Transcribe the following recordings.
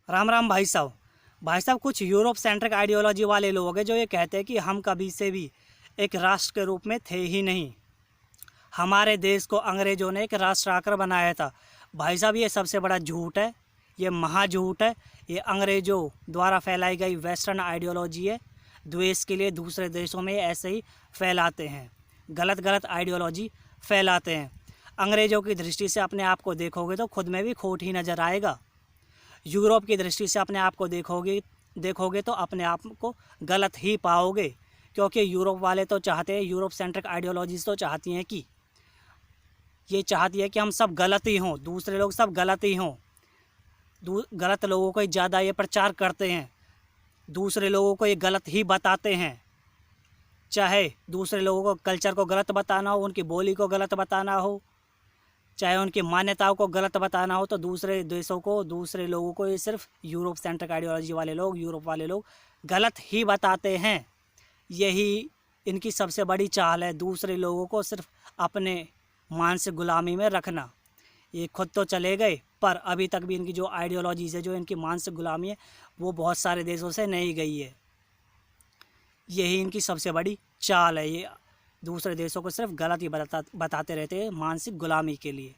राम राम भाई साहब। कुछ यूरोप सेंट्रिक आइडियोलॉजी वाले लोग हैं जो ये कहते हैं कि हम कभी से भी एक राष्ट्र के रूप में थे ही नहीं। हमारे देश को अंग्रेज़ों ने एक राष्ट्र आकर बनाया था। भाई साहब, ये सबसे बड़ा झूठ है, ये महाझूठ है। ये अंग्रेज़ों द्वारा फैलाई गई वेस्टर्न आइडियोलॉजी है। द्वेष के लिए दूसरे देशों में ऐसे ही फैलाते हैं, गलत गलत आइडियोलॉजी फैलाते हैं। अंग्रेज़ों की दृष्टि से अपने आप को देखोगे तो खुद में भी खोट ही नज़र आएगा। यूरोप की दृष्टि से अपने आप को देखोगे तो अपने आप को गलत ही पाओगे, क्योंकि यूरोप वाले तो चाहते हैं, यूरोप सेंट्रिक आइडियोलॉजीज तो चाहती हैं कि हम सब गलत ही हों, दूसरे लोग सब गलत ही हों। गलत लोगों को ज़्यादा ये प्रचार करते हैं, दूसरे लोगों को ये गलत ही बताते हैं। चाहे दूसरे लोगों को कल्चर को गलत बताना हो, उनकी बोली को गलत बताना हो, चाहे उनकी मान्यताओं को गलत बताना हो, तो दूसरे देशों को, दूसरे लोगों को ये सिर्फ यूरोप सेंट्रिक आइडियोलॉजी वाले लोग, यूरोप वाले लोग गलत ही बताते हैं। यही इनकी सबसे बड़ी चाल है, दूसरे लोगों को सिर्फ अपने मानसिक गुलामी में रखना। ये खुद तो चले गए, पर अभी तक भी इनकी जो आइडियोलॉजीज़ है, जो इनकी मानसिक गुलामी है, वो बहुत सारे देशों से नहीं गई है। यही इनकी सबसे बड़ी चाल है। ये दूसरे देशों को सिर्फ गलत ही बताते रहते हैं मानसिक गुलामी के लिए,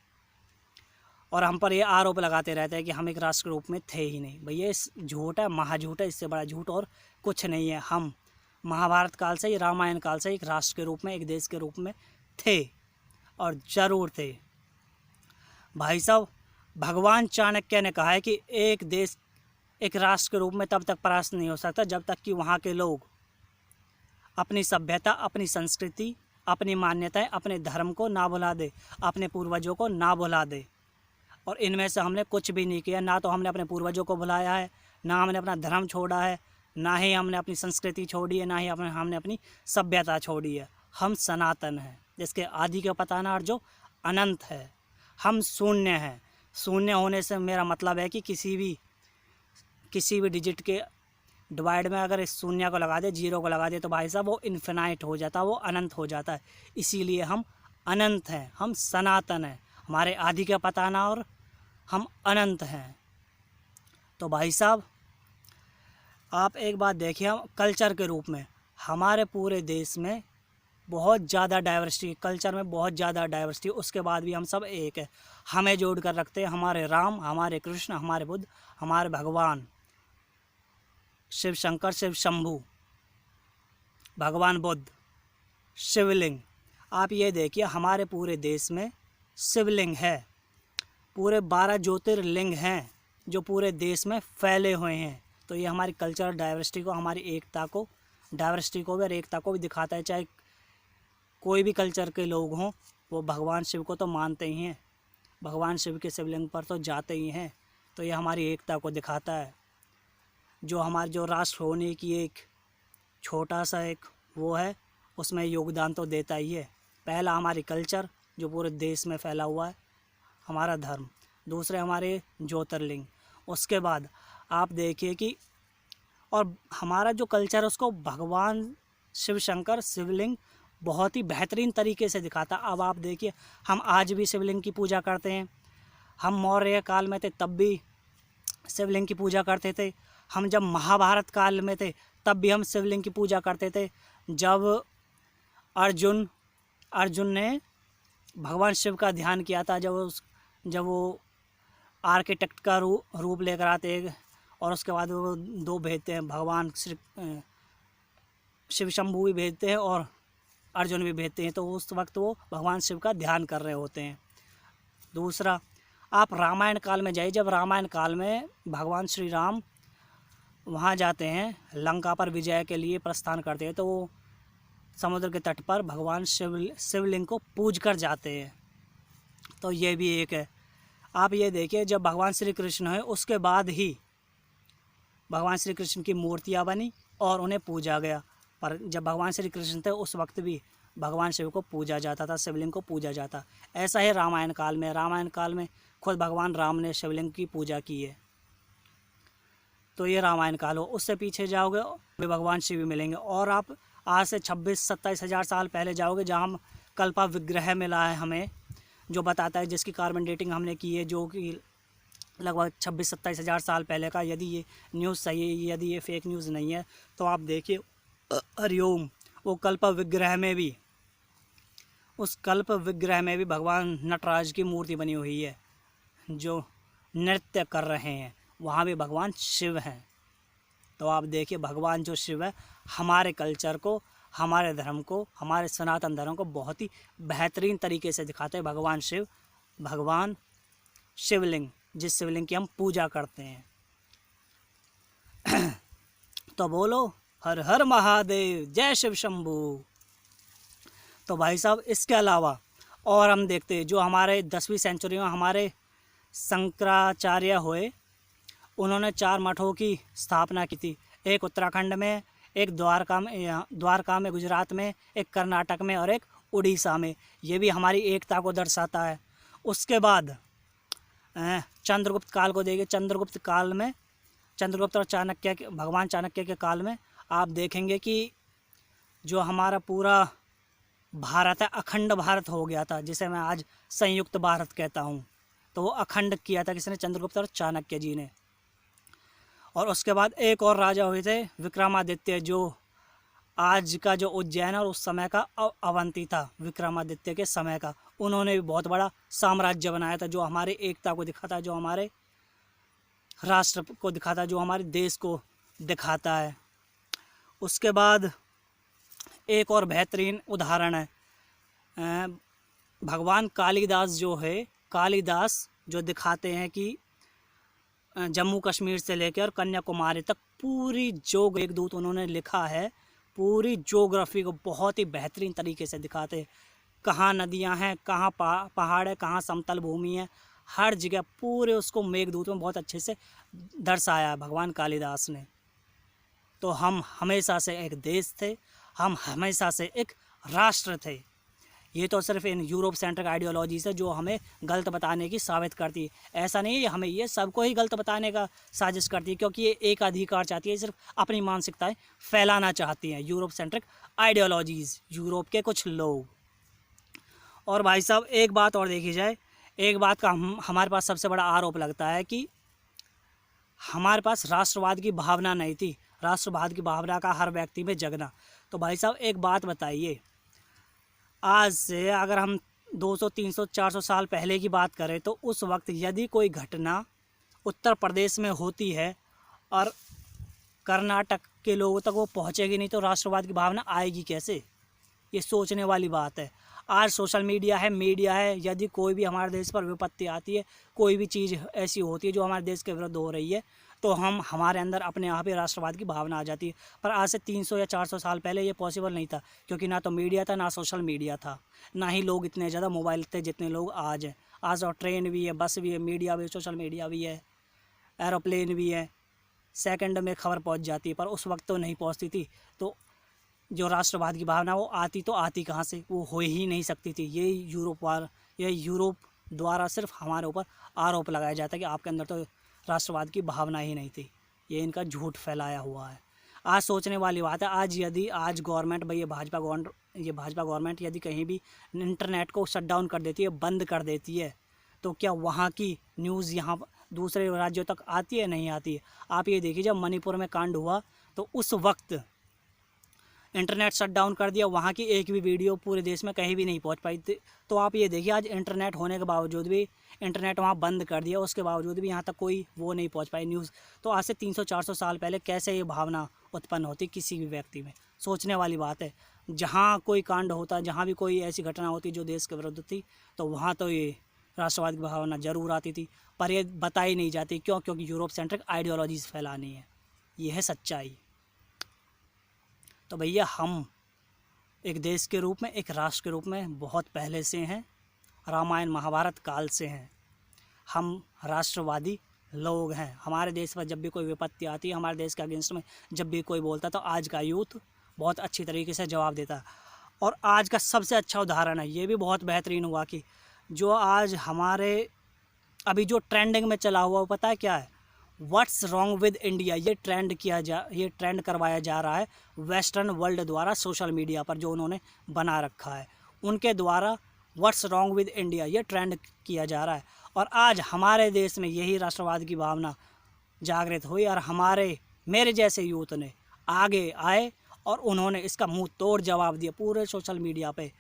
और हम पर ये आरोप लगाते रहते हैं कि हम एक राष्ट्र के रूप में थे ही नहीं। भैया, इस झूठ है, महाझूठ है, इससे बड़ा झूठ और कुछ नहीं है। हम महाभारत काल से, रामायण काल से एक राष्ट्र के रूप में, एक देश के रूप में थे, और ज़रूर थे। भाई साहब, भगवान चाणक्य ने कहा है कि एक देश एक राष्ट्र के रूप में तब तक परास्त नहीं हो सकता जब तक कि वहाँ के लोग अपनी सभ्यता, अपनी संस्कृति, अपनी मान्यताएं, अपने धर्म को ना भुला दे, अपने पूर्वजों को ना भुला दे। और इनमें से हमने कुछ भी नहीं किया। ना तो हमने अपने पूर्वजों को भुलाया है, ना हमने अपना धर्म छोड़ा है, ना ही हमने अपनी संस्कृति छोड़ी है, ना ही हमने अपनी सभ्यता छोड़ी है। हम सनातन हैं, जिसके आदि का पता ना और जो अनंत है। हम शून्य हैं। शून्य होने से मेरा मतलब है कि किसी भी डिजिट के डिवाइड में अगर इस शून्य को लगा दे, जीरो को लगा दे, तो भाई साहब वो इन्फिनाइट हो जाता है, वो अनंत हो जाता है। इसीलिए हम अनंत हैं, हम सनातन हैं। हमारे आदि का पता ना और हम अनंत हैं। तो भाई साहब, आप एक बात देखिए, हम कल्चर के रूप में हमारे पूरे देश में बहुत ज़्यादा डाइवर्सिटी, कल्चर में बहुत ज़्यादा डाइवर्सिटी, उसके बाद भी हम सब एक है। हमें जोड़ कर रखते हैं हमारे राम, हमारे कृष्ण, हमारे बुद्ध, हमारे भगवान शिव शंकर, शिव शंभू, भगवान बुद्ध, शिवलिंग। आप ये देखिए, हमारे पूरे देश में शिवलिंग है। पूरे 12 ज्योतिर्लिंग हैं जो पूरे देश में फैले हुए हैं। तो ये हमारी कल्चरल डाइवर्सिटी को, हमारी एकता को, डाइवर्सिटी को भी और एकता को भी दिखाता है। चाहे कोई भी कल्चर के लोग हों, वो भगवान शिव को तो मानते ही हैं, भगवान शिव के शिवलिंग पर तो जाते ही हैं। तो ये हमारी एकता को दिखाता है। जो राष्ट्र होने की एक छोटा सा एक वो है, उसमें योगदान तो देता ही है। पहला हमारी कल्चर जो पूरे देश में फैला हुआ है, हमारा धर्म। दूसरे हमारे ज्योतिर्लिंग। उसके बाद आप देखिए कि और हमारा जो कल्चर है उसको भगवान शिव शंकर, शिवलिंग बहुत ही बेहतरीन तरीके से दिखाता। अब आप देखिए, हम आज भी शिवलिंग की पूजा करते हैं। हम मौर्य काल में थे तब भी शिवलिंग की पूजा करते थे। हम जब महाभारत काल में थे तब भी हम शिवलिंग की पूजा करते थे। जब अर्जुन ने भगवान शिव का ध्यान किया था, जब वो आर्किटेक्ट का रूप लेकर आते हैं, और उसके बाद वो 2 भेजते हैं, भगवान शिव शंभू भी भेजते हैं और अर्जुन भी भेजते हैं। तो उस वक्त वो भगवान शिव का ध्यान कर रहे होते हैं। दूसरा, आप रामायण काल में जाइए। जब रामायण काल में भगवान श्री राम वहाँ जाते हैं, लंका पर विजय के लिए प्रस्थान करते हैं, तो वो समुद्र के तट पर भगवान शिवलिंग को पूज कर जाते हैं। तो ये भी एक है। आप ये देखिए, जब भगवान श्री कृष्ण है, उसके बाद ही भगवान श्री कृष्ण की मूर्तियाँ बनी और उन्हें पूजा गया। पर जब भगवान श्री कृष्ण थे उस वक्त भी भगवान शिव को पूजा जाता था, शिवलिंग को पूजा जाता। ऐसा है रामायण काल में खुद भगवान राम ने शिवलिंग की पूजा की है। तो ये रामायण काल हो। उससे पीछे जाओगे भी भगवान शिव मिलेंगे। और आप आज से 26-27 हज़ार साल पहले जाओगे, जहाँ हम कल्पा विग्रह मिला है हमें, जो बताता है, जिसकी कार्बन डेटिंग हमने की है, जो कि लगभग 26-27 हज़ार साल पहले का। यदि ये न्यूज़ सही है, यदि ये फेक न्यूज़ नहीं है, तो आप देखिए हरिओम, वो कल्प विग्रह में भी, उस कल्प विग्रह में भी भगवान नटराज की मूर्ति बनी हुई है जो नृत्य कर रहे हैं, वहाँ भी भगवान शिव हैं। तो आप देखिए भगवान जो शिव है हमारे कल्चर को, हमारे धर्म को, हमारे सनातन धर्म को बहुत ही बेहतरीन तरीके से दिखाते हैं। भगवान शिव, भगवान शिवलिंग, जिस शिवलिंग की हम पूजा करते हैं। तो बोलो हर हर महादेव, जय शिव शंभू। तो भाई साहब इसके अलावा और हम देखते हैं जो हमारे 10वीं सेंचुरी में हमारे शंकराचार्य हुए, उन्होंने 4 मठों की स्थापना की थी। एक उत्तराखंड में, एक द्वारका में गुजरात में, एक कर्नाटक में और एक उड़ीसा में। ये भी हमारी एकता को दर्शाता है। उसके बाद चंद्रगुप्त काल को देखिए। चंद्रगुप्त काल में, चंद्रगुप्त और चाणक्य के, भगवान चाणक्य के काल में आप देखेंगे कि जो हमारा पूरा भारत है अखंड भारत हो गया था, जिसे मैं आज संयुक्त भारत कहता हूँ। तो वो अखंड किया था किसने? चंद्रगुप्त और चाणक्य जी ने। और उसके बाद एक और राजा हुए थे विक्रमादित्य, जो आज का जो उज्जैन और उस समय का अवंती था, विक्रमादित्य के समय का। उन्होंने भी बहुत बड़ा साम्राज्य बनाया था जो हमारी एकता को दिखाता है, जो हमारे राष्ट्र को दिखाता है, जो हमारे देश को दिखाता है। उसके बाद एक और बेहतरीन उदाहरण है भगवान कालिदास जो है, कालिदास जो दिखाते हैं कि जम्मू कश्मीर से लेकर कन्याकुमारी तक पूरी जो एक दूत उन्होंने लिखा है, पूरी ज्योग्राफी को बहुत ही बेहतरीन तरीके से दिखाते हैं। कहाँ नदियाँ हैं, कहाँ पहाड़ है, कहाँ समतल भूमि है, हर जगह पूरे उसको मेघदूत में बहुत अच्छे से दर्शाया है भगवान कालिदास ने। तो हम हमेशा से एक देश थे, हम हमेशा से एक राष्ट्र थे। ये तो सिर्फ इन यूरोप सेंट्रिक आइडियोलॉजी से जो हमें गलत बताने की साबित करती है। ऐसा नहीं है हमें ये सबको ही गलत बताने का साजिश करती है, क्योंकि ये एक अधिकार चाहती है, सिर्फ अपनी मानसिकताएं फैलाना चाहती हैं यूरोप सेंट्रिक आइडियोलॉजीज़, यूरोप के कुछ लोग। और भाई साहब एक बात और देखी जाए, एक बात का हमारे पास सबसे बड़ा आरोप लगता है कि हमारे पास राष्ट्रवाद की भावना नहीं थी, राष्ट्रवाद की भावना का हर व्यक्ति में जगना। तो भाई साहब एक बात बताइए, आज से अगर हम 200, 300, 400 साल पहले की बात करें तो उस वक्त यदि कोई घटना उत्तर प्रदेश में होती है और कर्नाटक के लोगों तक वो पहुंचेगी नहीं, तो राष्ट्रवाद की भावना आएगी कैसे? ये सोचने वाली बात है। आज सोशल मीडिया है, मीडिया है, यदि कोई भी हमारे देश पर विपत्ति आती है, कोई भी चीज़ ऐसी होती है जो हमारे देश के विरुद्ध हो रही है, तो हमारे अंदर अपने आप ही राष्ट्रवाद की भावना आ जाती है। पर आज से 300 या 400 साल पहले ये पॉसिबल नहीं था, क्योंकि ना तो मीडिया था, ना सोशल मीडिया था, ना ही लोग इतने ज़्यादा मोबाइल थे जितने लोग आज हैं। आज और ट्रेन भी है, बस भी है, मीडिया भी, सोशल मीडिया भी है, एरोप्लेन भी है, सेकंड में खबर पहुंच जाती है। पर उस वक्त तो नहीं पहुंचती थी। तो जो राष्ट्रवाद की भावना वो आती कहाँ से? वो हो ही नहीं सकती थी। ये यूरोप द्वारा सिर्फ हमारे ऊपर आरोप लगाया जाता है कि आपके अंदर तो राष्ट्रवाद की भावना ही नहीं थी। ये इनका झूठ फैलाया हुआ है। आज सोचने वाली बात है, आज गवर्नमेंट भाई, ये भाजपा गवर्नमेंट यदि कहीं भी इंटरनेट को शट डाउन कर देती है, बंद कर देती है, तो क्या वहाँ की न्यूज़ यहाँ दूसरे राज्यों तक आती है? नहीं आती है। आप ये देखिए, जब मणिपुर में कांड हुआ तो उस वक्त इंटरनेट शट डाउन कर दिया, वहाँ की एक भी वीडियो पूरे देश में कहीं भी नहीं पहुँच पाई थी। तो आप ये देखिए, आज इंटरनेट होने के बावजूद भी, इंटरनेट वहाँ बंद कर दिया, उसके बावजूद भी यहाँ तक कोई वो नहीं पहुँच पाई न्यूज़। तो आज से 300-400 साल पहले कैसे ये भावना उत्पन्न होती किसी भी व्यक्ति में? सोचने वाली बात है। जहाँ कोई कांड होता, जहाँ भी कोई ऐसी घटना होती जो देश के विरुद्ध थी, तो वहाँ तो ये राष्ट्रवाद की भावना जरूर आती थी, पर ये बताई नहीं जाती। क्यों? क्योंकि यूरोप सेंट्रिक आइडियोलॉजीज़ फैलानी है। ये है सच्चाई। तो भैया हम एक देश के रूप में, एक राष्ट्र के रूप में बहुत पहले से हैं, रामायण महाभारत काल से हैं। हम राष्ट्रवादी लोग हैं। हमारे देश पर जब भी कोई विपत्ति आती है, हमारे देश के अगेंस्ट में जब भी कोई बोलता, तो आज का यूथ बहुत अच्छी तरीके से जवाब देता है। और आज का सबसे अच्छा उदाहरण है, ये भी बहुत बेहतरीन हुआ कि जो आज हमारे अभी जो ट्रेंडिंग में चला हुआ, पता है क्या है? What's wrong with India. ये ट्रेंड करवाया जा रहा है वेस्टर्न वर्ल्ड द्वारा, सोशल मीडिया पर जो उन्होंने बना रखा है, उनके द्वारा व्हाट्स रॉन्ग विद इंडिया ये ट्रेंड किया जा रहा है। और आज हमारे देश में यही राष्ट्रवाद की भावना जागृत हुई और मेरे जैसे यूथ ने आगे आए और उन्होंने इसका मुंह तोड़ जवाब दिया। पूरे सोशल मीडिया पे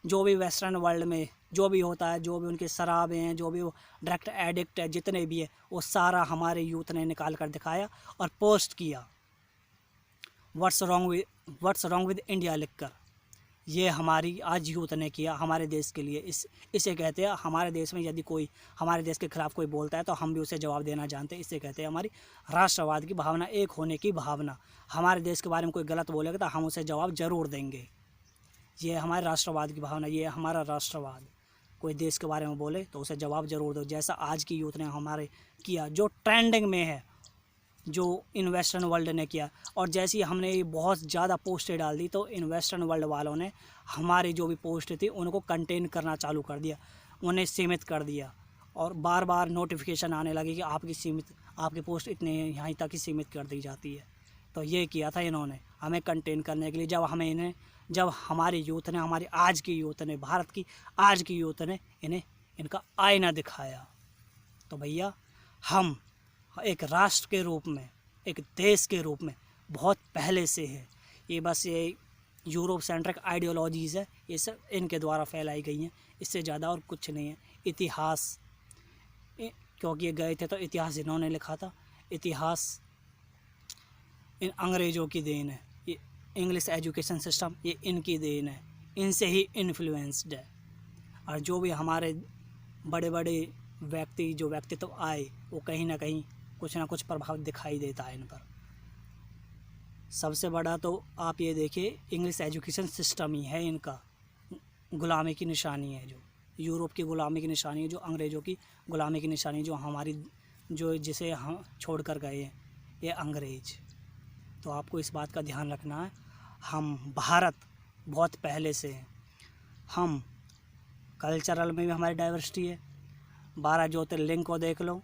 जो भी वेस्टर्न वर्ल्ड में जो भी होता है, जो भी उनके शराबें हैं, जो भी वो ड्रग एडिक्ट है, जितने भी है, वो सारा हमारे यूथ ने निकाल कर दिखाया और पोस्ट किया। व्हाट्स रॉन्ग विद इंडिया लिखकर। ये हमारी आज यूथ ने किया हमारे देश के लिए। इसे कहते हैं हमारे देश में यदि कोई हमारे देश के खिलाफ कोई बोलता है तो हम भी उसे जवाब देना जानते हैं। इसे कहते हैं हमारी राष्ट्रवाद की भावना, एक होने की भावना। हमारे देश के बारे में कोई गलत बोलेगा तो हम उसे जवाब ज़रूर देंगे। ये हमारे राष्ट्रवाद की भावना, ये हमारा राष्ट्रवाद। कोई देश के बारे में बोले तो उसे जवाब ज़रूर दो, जैसा आज की यूथ ने हमारे किया, जो ट्रेंडिंग में है, जो इन वेस्टर्न वर्ल्ड ने किया। और जैसे ही हमने ये बहुत ज़्यादा पोस्टें डाल दी तो इन वेस्टर्न वर्ल्ड वालों ने हमारी जो भी पोस्ट थी उनको कंटेन करना चालू कर दिया, उन्हें सीमित कर दिया और बार बार नोटिफिकेशन आने लगे कि आपकी पोस्ट इतने यहाँ तक ही सीमित कर दी जाती है। तो ये किया था इन्होंने हमें कंटेन करने के लिए। जब हमारी यूथ ने, हमारी आज की यूथ ने, भारत की आज की यूथ ने इनका आईना दिखाया। तो भैया हम एक राष्ट्र के रूप में, एक देश के रूप में बहुत पहले से है। ये बस ये यूरोप सेंट्रिक आइडियोलॉजीज़ है, ये सब इनके द्वारा फैलाई गई हैं, इससे ज़्यादा और कुछ नहीं है। इतिहास, क्योंकि ये गए थे तो इतिहास इन्होंने लिखा था। इतिहास इन अंग्रेज़ों की देन है। ये इंग्लिश एजुकेशन सिस्टम ये इनकी देन है, इनसे ही इन्फ्लुएंस्ड है। और जो भी हमारे बड़े बड़े व्यक्तित्व तो आए, वो कहीं ना कहीं कुछ ना कुछ प्रभाव दिखाई देता है इन पर। सबसे बड़ा तो आप ये देखिए, इंग्लिश एजुकेशन सिस्टम ही है इनका गुलामी की निशानी है, जो यूरोप की गुलामी की निशानी है, जो अंग्रेज़ों की गुलामी की निशानी, जो जिसे हम छोड़ कर गए हैं ये अंग्रेज़। तो आपको इस बात का ध्यान रखना है। हम भारत बहुत पहले से हैं। हम कल्चरल में भी हमारी डाइवर्सिटी है। 12 ज्योतिर्लिंग को देख लो,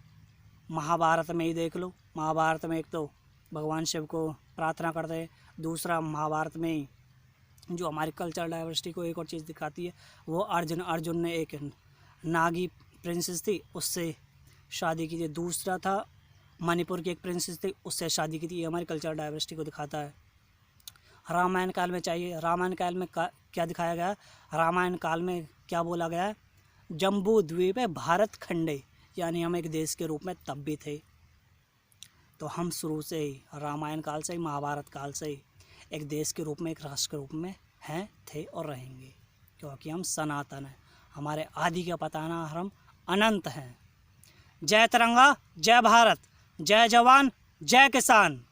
महाभारत में ही देख लो। महाभारत में एक तो भगवान शिव को प्रार्थना करते हैं, दूसरा महाभारत में ही जो हमारी कल्चरल डाइवर्सिटी को एक और चीज़ दिखाती है, वो अर्जुन ने एक नागी प्रिंसेस थी, उससे शादी की थी। दूसरा था मणिपुर की एक प्रिंसेस थी, उससे शादी की थी। ये हमारी कल्चरल डाइवर्सिटी को दिखाता है। रामायण काल में चाहिए, रामायण काल में क्या दिखाया गया है? रामायण काल में क्या बोला गया है? जम्बू द्वीप है भारत खंडे, यानी हम एक देश के रूप में तब भी थे। तो हम शुरू से ही रामायण काल से ही, महाभारत काल से ही एक देश के रूप में, एक राष्ट्र के रूप में हैं, थे और रहेंगे, क्योंकि हम सनातन हैं। हमारे आदि का पताना, हम अनंत हैं। जय तिरंगा, जय भारत, जय जवान, जय किसान।